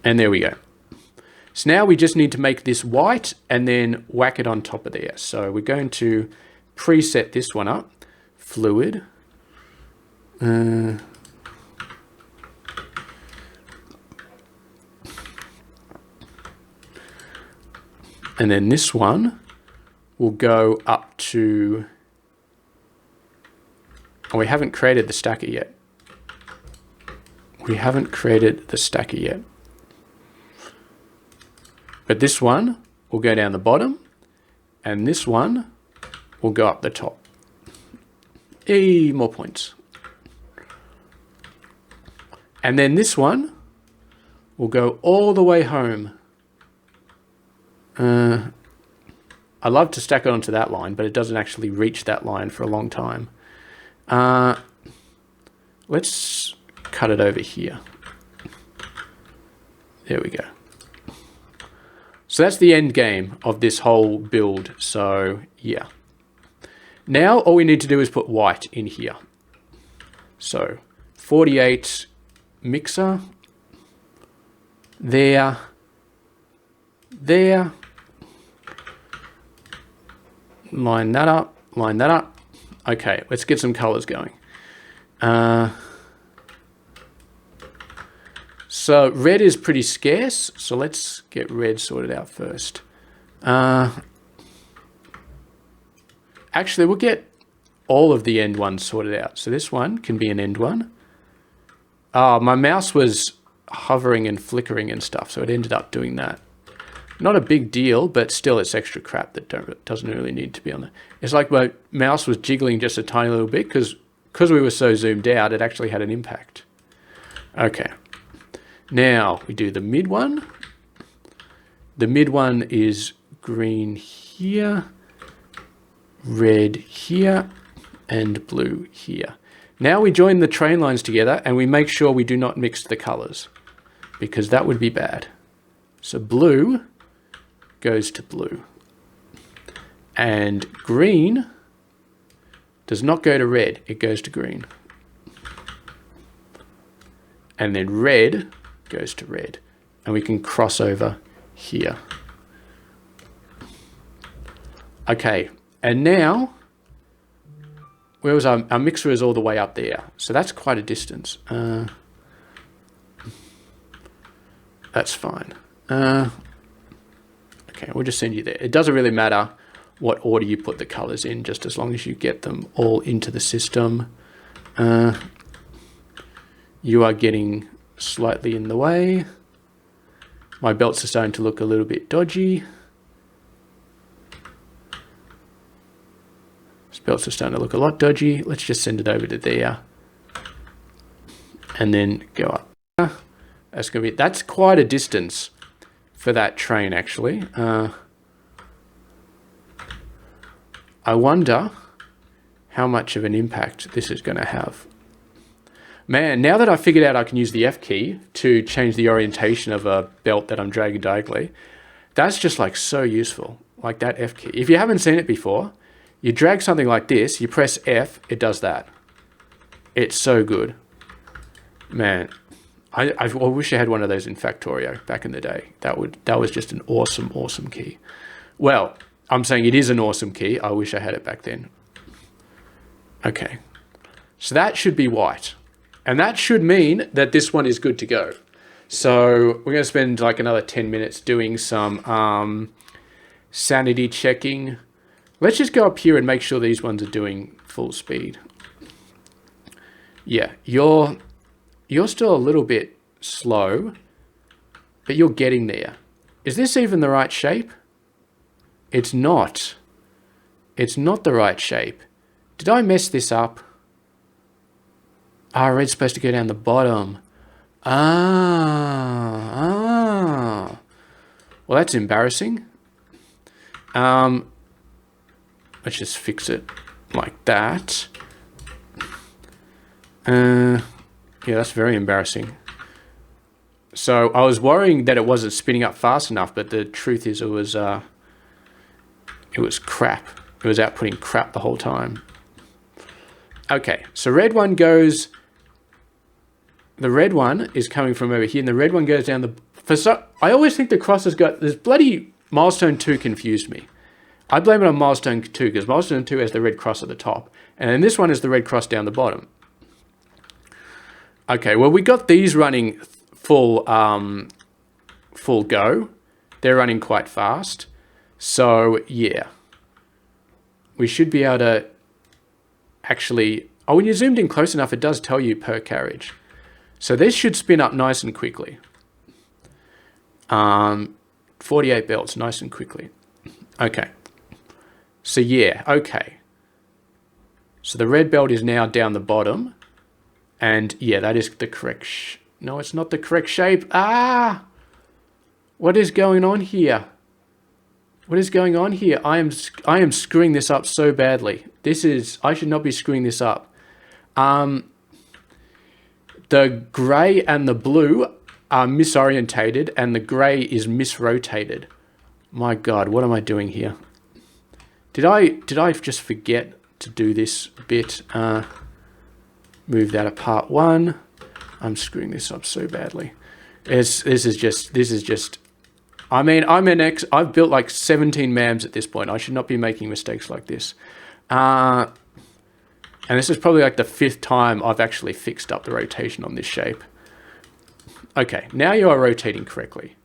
And there we go. So now we just need to make this white and then whack it on top of there. So we're going to preset this one up. Fluid. And then this one will go up to... Oh, we haven't created the stacker yet. But this one will go down the bottom, and this one will go up the top. Hey, more points. And then this one will go all the way home. I love to stack it onto that line, but it doesn't actually reach that line for a long time. Let's cut it over here. There we go. So that's the end game of this whole build. So yeah. Now all we need to do is put white in here. So 48 mixer. There. Line that up. Okay, let's get some colors going. So red is pretty scarce, so let's get red sorted out first. Actually, we'll get all of the end ones sorted out. So this one can be an end one. Oh, my mouse was hovering and flickering and stuff, so it ended up doing that. Not a big deal, but still it's extra crap that doesn't really need to be on there. It's like my mouse was jiggling just a tiny little bit because we were so zoomed out, it actually had an impact. Okay. Now we do the mid one. The mid one is green here, red here, and blue here. Now we join the train lines together and we make sure we do not mix the colors. because that would be bad. So blue goes to blue. And green does not go to red, it goes to green. And then red goes to red. And we can cross over here. Okay, and now, where was our mixer is all the way up there. So that's quite a distance. That's fine. Okay, we'll just send you there. It doesn't really matter what order you put the colors in, just as long as you get them all into the system. You are getting slightly in the way. My belts are starting to look a little bit dodgy. These belts are starting to look a lot dodgy. Let's just send it over to there. And then go up. That's quite a distance for that train, actually. I wonder how much of an impact this is going to have. Man, now that I figured out I can use the F key to change the orientation of a belt that I'm dragging diagonally, that's just like so useful, like that F key. If you haven't seen it before, you drag something like this, you press F, it does that. It's so good. Man, I wish I had one of those in Factorio back in the day. That was just an awesome, awesome key. Well, I'm saying it is an awesome key. I wish I had it back then. Okay, so that should be white. And that should mean that this one is good to go. So we're going to spend like another 10 minutes doing some sanity checking. Let's just go up here and make sure these ones are doing full speed. Yeah, you're still a little bit slow, but you're getting there. Is this even the right shape? It's not. It's not the right shape. Did I mess this up? Ah, red's supposed to go down the bottom. Ah. Well, that's embarrassing. Let's just fix it like that. Yeah, that's very embarrassing. So I was worrying that it wasn't spinning up fast enough, but the truth is it was crap. It was outputting crap the whole time. Okay, so red one goes... The red one is coming from over here, and the red one goes down the... I always think the cross has got... This bloody Milestone 2 confused me. I blame it on Milestone 2, because Milestone 2 has the red cross at the top, and then this one is the red cross down the bottom. Okay, well, we got these running full go. They're running quite fast. So, yeah. We should be able to actually... Oh, when you zoomed in close enough, it does tell you per carriage. So this should spin up nice and quickly. 48 belts, nice and quickly. Okay. So yeah, okay. So the red belt is now down the bottom. And yeah, that is the correct... No, it's not the correct shape. Ah! What is going on here? What is going on here? I am screwing this up so badly. I should not be screwing this up. The grey and the blue are misorientated, and the grey is misrotated. My God, what am I doing here? Did I just forget to do this bit? Move that apart one. I'm screwing this up so badly. This is just. I mean, I've built like 17 MAMs at this point. I should not be making mistakes like this. And this is probably like the 5th time I've actually fixed up the rotation on this shape. Okay, now you are rotating correctly.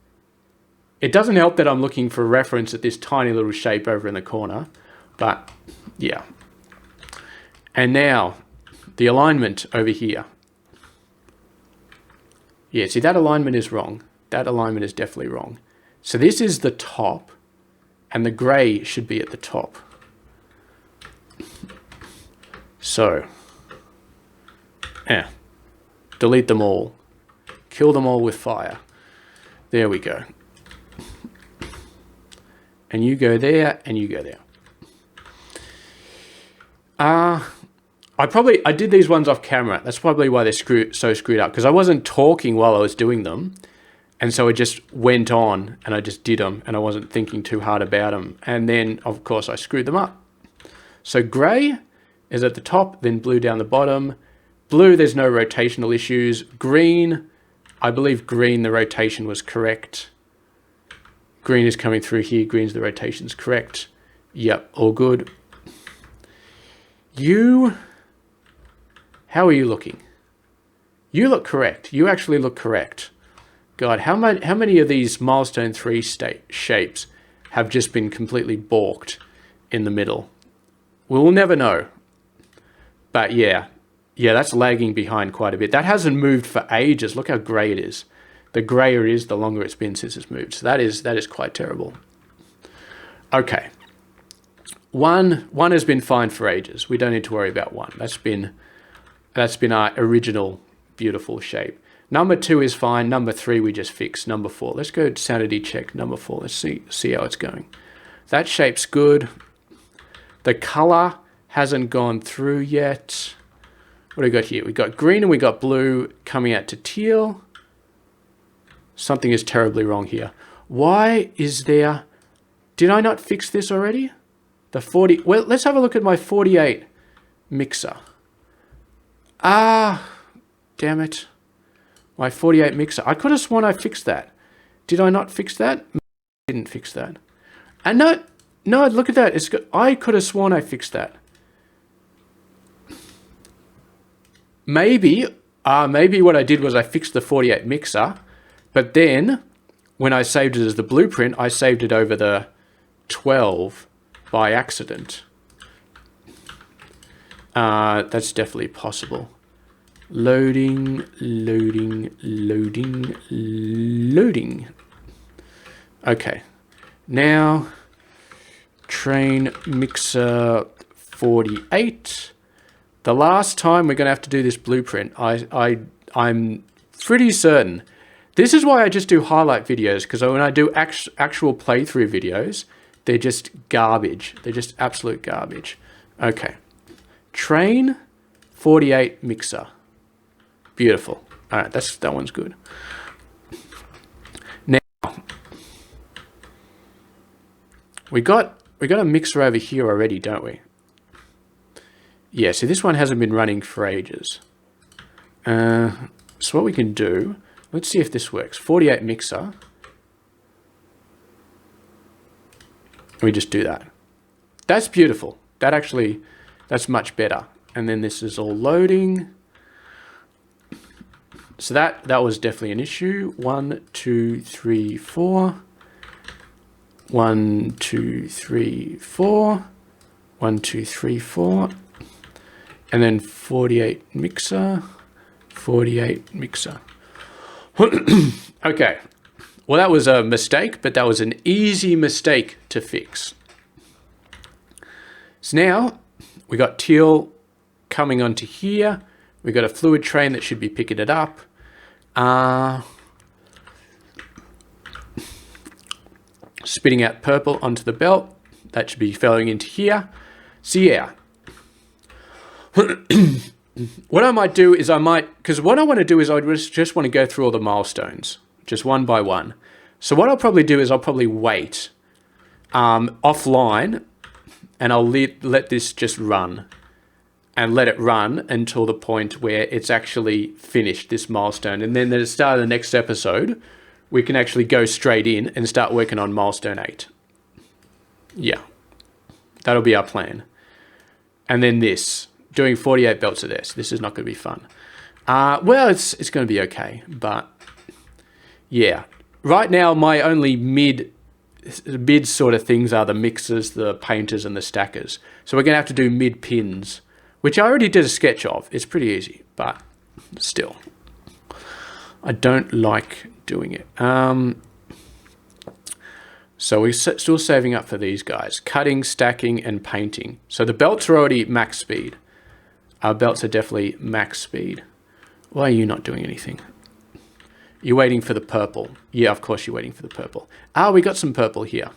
It doesn't help that I'm looking for reference at this tiny little shape over in the corner, but yeah. And now, the alignment over here. Yeah, see, that alignment is wrong. That alignment is definitely wrong. So this is the top, and the grey should be at the top. So, delete them all. Kill them all with fire. There we go. And you go there, and you go there. I did these ones off camera. That's probably why they're so screwed up, because I wasn't talking while I was doing them. And so I just went on and I just did them, and I wasn't thinking too hard about them. And then, of course, I screwed them up. So grey is at the top, then blue down the bottom. Blue, there's no rotational issues. Green, I believe green, the rotation was correct. Green is coming through here. Green's the rotation's correct. Yep, all good. You, how are you looking? You look correct. You actually look correct. God, how many of these Milestone 3 shapes have just been completely balked in the middle? We'll never know. But yeah, that's lagging behind quite a bit. That hasn't moved for ages. Look how grey it is. The greyer it is, the longer it's been since it's moved. So that is quite terrible. Okay. One has been fine for ages. We don't need to worry about one. That's been our original beautiful shape. Number 2 is fine. Number 3 we just fixed. Number 4. Let's go sanity check number 4. Let's see how it's going. That shape's good. The color hasn't gone through yet. What do we got here? We got green and we got blue coming out to teal. Something is terribly wrong here. Why is there... Did I not fix this already? The 40... Well, let's have a look at my 48 mixer. Ah, damn it. My 48 mixer. I could have sworn I fixed that. Did I not fix that? I didn't fix that. And no, look at that. It's good. I could have sworn I fixed that. Maybe what I did was I fixed the 48 mixer, but then when I saved it as the blueprint, I saved it over the 12 by accident. That's definitely possible. Loading. Okay. Now, train mixer 48. The last time we're going to have to do this blueprint, I'm pretty certain. This is why I just do highlight videos, because when I do actual playthrough videos, they're just garbage. They're just absolute garbage. Okay. Train 48 mixer. Beautiful. All right, that one's good. Now, we got a mixer over here already, don't we? Yeah, so this one hasn't been running for ages. So what we can do, let's see if this works. 48 mixer. We just do that. That's beautiful. That's much better. And then this is all loading. So that was definitely an issue. 1, 2, 3, 4. 1, 2, 3, 4. 1, 2, 3, 4. And then 48 mixer. 48 mixer. Okay. Well, that was a mistake, but that was an easy mistake to fix. So now we got teal coming onto here. We got a fluid train that should be picking it up. Spitting out purple onto the belt. That should be falling into here. So yeah. What I might do is because what I want to do is I just want to go through all the milestones, just one by one. So what I'll probably do is I'll probably wait offline, and I'll let this just run. And let it run until the point where it's actually finished, this milestone. And then at the start of the next episode, we can actually go straight in and start working on milestone 8. Yeah, that'll be our plan. And then doing 48 belts of this. This is not going to be fun. Well, it's going to be okay, but yeah. Right now, my only mid sort of things are the mixers, the painters, and the stackers. So we're going to have to do mid pins, which I already did a sketch of. It's pretty easy, but still, I don't like doing it. So we're still saving up for these guys. Cutting, stacking, and painting. So the belts are already max speed. Our belts are definitely max speed. Why are you not doing anything? You're waiting for the purple. Yeah, of course you're waiting for the purple. We got some purple here.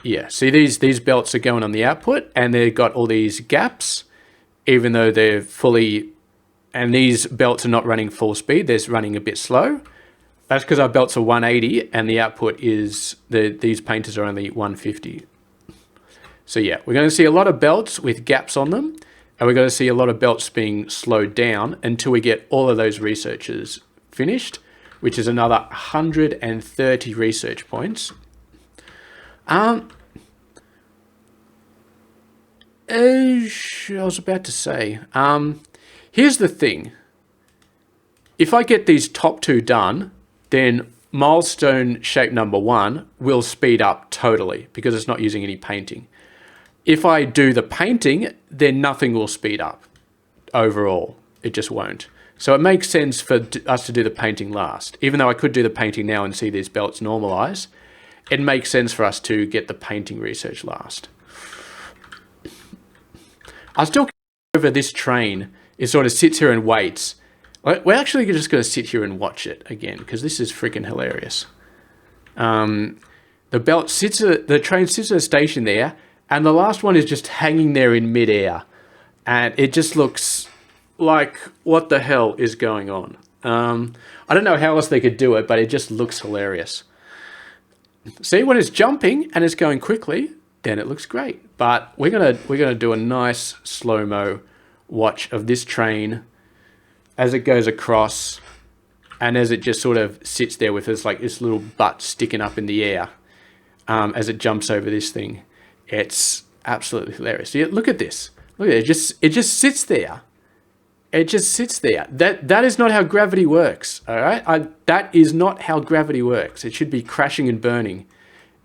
Yeah, see these belts are going on the output, and they've got all these gaps, even though they're fully and these belts are not running full speed. They're running a bit slow. That's because our belts are 180 and the output is, these painters are only 150. So yeah, we're going to see a lot of belts with gaps on them, and we're going to see a lot of belts being slowed down until we get all of those researches finished, which is another 130 research points. I was about to say, here's the thing. If I get these top two done, then milestone shape number 1 will speed up totally because it's not using any painting. If I do the painting, then nothing will speed up overall. It just won't. So it makes sense for us to do the painting last. Even though I could do the painting now and see these belts normalize, it makes sense for us to get the painting research last. I still over this train. It sort of sits here and waits. We're actually just going to sit here and watch it again because this is freaking hilarious. The belt sits, the train sits at a station there, and the last one is just hanging there in midair, and it just looks like, what the hell is going on? I don't know how else they could do it, but it just looks hilarious. See, when it's jumping and it's going quickly, then it looks great. But we're gonna do a nice slow-mo watch of this train as it goes across, and as it just sort of sits there with this little butt sticking up in the air as it jumps over this thing. It's absolutely hilarious. Yeah, look at this. Look at it. It just sits there. It just sits there. That is not how gravity works. All right. That is not how gravity works. It should be crashing and burning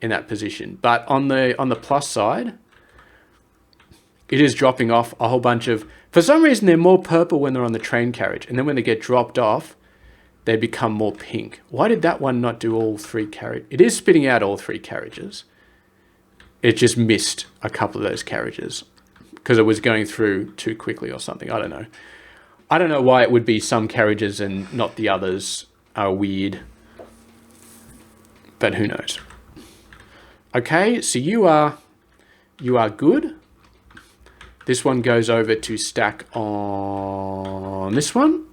in that position. But on the plus side, it is dropping off a whole bunch of. For some reason, they're more purple when they're on the train carriage, and then when they get dropped off, they become more pink. Why did that one not do all 3 carriages? It is spitting out all 3 carriages. It just missed a couple of those carriages because it was going through too quickly or something. I don't know. I don't know why it would be some carriages and not the others are weird. But who knows? Okay, so you are good. This one goes over to stack on this one.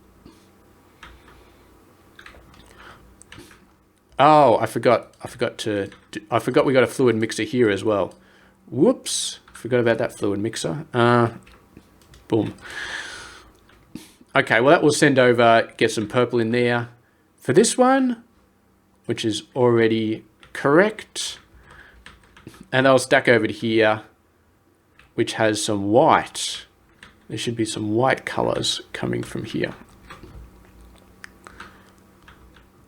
Oh, I forgot we got a fluid mixer here as well. Whoops. Forgot about that fluid mixer. Boom. Okay, well that will send over, get some purple in there. For this one, which is already correct. And I'll stack over to here, which has some white. There should be some white colors coming from here.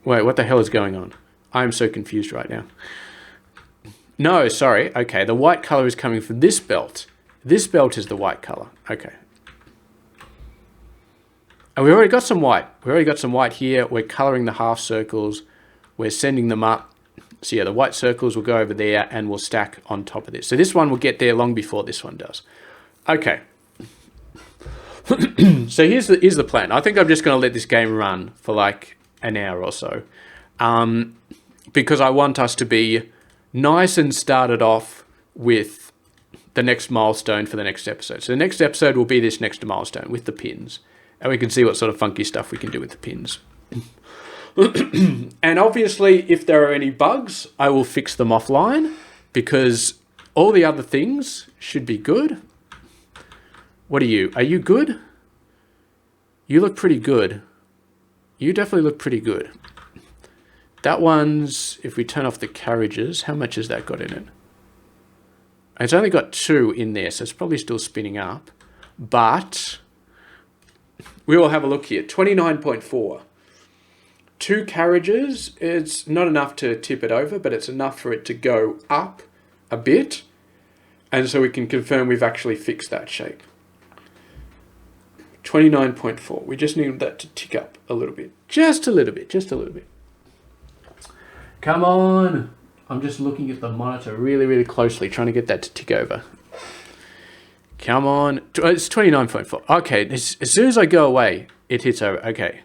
Wait, what the hell is going on? I'm so confused right now. No, sorry. Okay, the white color is coming from this belt. This belt is the white color. Okay. And we already got some white. We already got some white here. We're coloring the half circles. We're sending them up. So yeah, the white circles will go over there and we'll stack on top of this. So this one will get there long before this one does. Okay. So here's the plan. I think I'm just going to let this game run for like an hour or so. Because I want us to be nice and started off with the next milestone for the next episode. So the next episode will be this next milestone with the pins. And we can see what sort of funky stuff we can do with the pins. And obviously, if there are any bugs, I will fix them offline because all the other things should be good. What are you? Are you good? You look pretty good. You definitely look pretty good. That one's, if we turn off the carriages, how much has that got in it? It's only got 2 in there, so it's probably still spinning up. But we will have a look here. 29.4. 2 carriages, it's not enough to tip it over, but it's enough for it to go up a bit. And so we can confirm we've actually fixed that shape. 29.4. We just need that to tick up a little bit. Just a little bit, just a little bit. Come on. I'm just looking at the monitor really, really closely, trying to get that to tick over. Come on. It's 29.4. Okay, as soon as I go away, it hits over. Okay.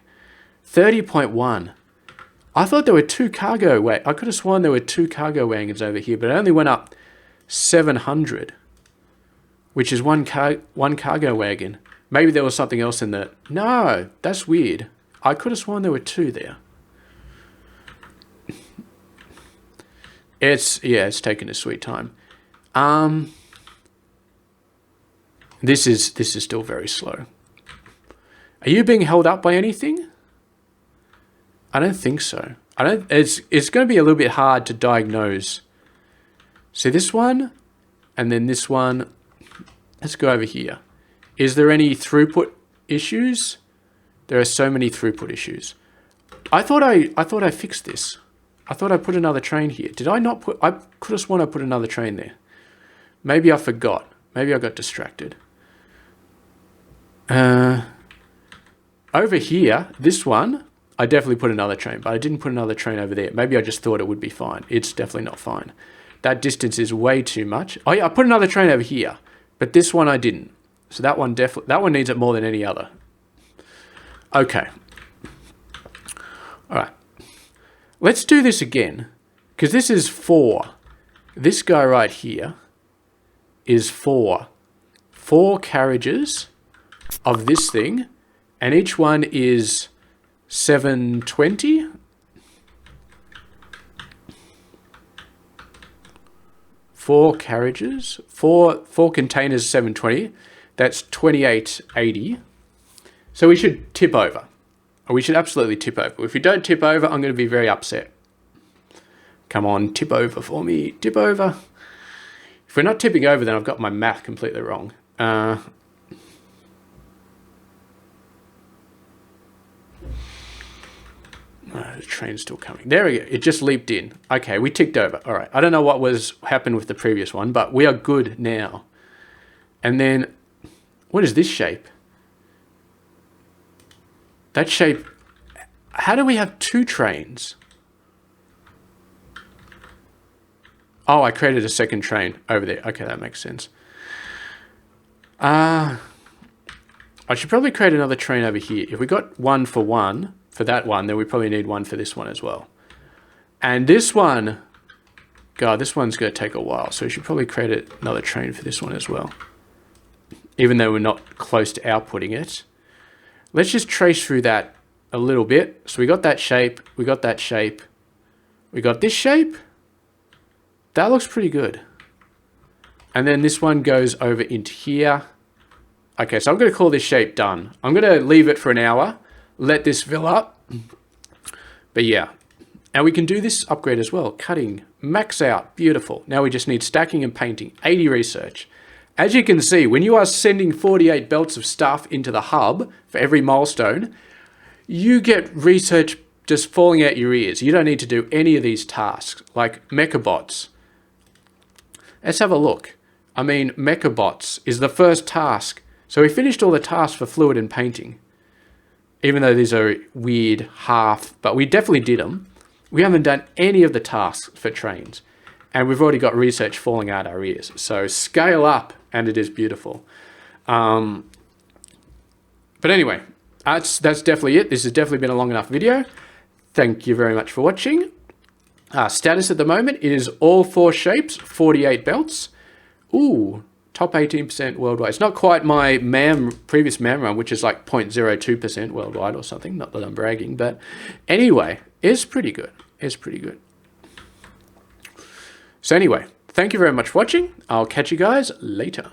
30.1. I thought there were 2 cargo wagons. I could have sworn there were 2 cargo wagons over here, but it only went up 700, which is one cargo wagon. Maybe there was something else in there. No, that's weird. I could have sworn there were 2 there. It's taking a sweet time. This is still very slow. Are you being held up by anything? I don't think so. It's going to be a little bit hard to diagnose. See this one, and then this one. Let's go over here. Is there any throughput issues? There are so many throughput issues. I thought I fixed this. I thought I put another train here. Did I not put? I could have sworn I put another train there. Maybe I forgot. Maybe I got distracted. Over here, this one, I definitely put another train, but I didn't put another train over there. Maybe I just thought it would be fine. It's definitely not fine. That distance is way too much. Oh yeah, I put another train over here, but this one I didn't. So that one needs it more than any other. Okay. All right. Let's do this again, because this is 4. This guy right here is 4. 4 carriages of this thing, and each one is 720. Four carriages, four containers, 720. That's 2880. So we should tip over. Or we should absolutely tip over. If we don't tip over, I'm going to be very upset. Come on, tip over for me. Tip over. If we're not tipping over, then I've got my math completely wrong. The train's still coming. There we go. It just leaped in. Okay, we ticked over. All right. I don't know what happened with the previous one, but we are good now. And then, what is this shape? That shape, how do we have 2 trains? Oh, I created a second train over there. Okay, that makes sense. I should probably create another train over here. If we got 1 for 1 for that one, then we probably need 1 for this one as well. And this one, God, this one's going to take a while. So we should probably create another train for this one as well. Even though we're not close to outputting it. Let's just trace through that a little bit. So we got that shape. We got that shape. We got this shape. That looks pretty good. And then this one goes over into here. Okay, so I'm going to call this shape done. I'm going to leave it for an hour. Let this fill up. But yeah. And we can do this upgrade as well. Cutting. Max out. Beautiful. Now we just need stacking and painting. 80 research. As you can see, when you are sending 48 belts of stuff into the hub for every milestone, you get research just falling out your ears. You don't need to do any of these tasks, like mechabots. Let's have a look. I mean, mechabots is the first task. So we finished all the tasks for fluid and painting. Even though these are weird half, but we definitely did them. We haven't done any of the tasks for trains. And we've already got research falling out our ears. So scale up, and it is beautiful. But anyway, that's definitely it. This has definitely been a long enough video. Thank you very much for watching. Status at the moment is all 4 shapes, 48 belts. Ooh, top 18% worldwide. It's not quite my previous MAM run, which is like 0.02% worldwide or something. Not that I'm bragging, but anyway, it's pretty good. It's pretty good. So anyway, thank you very much for watching. I'll catch you guys later.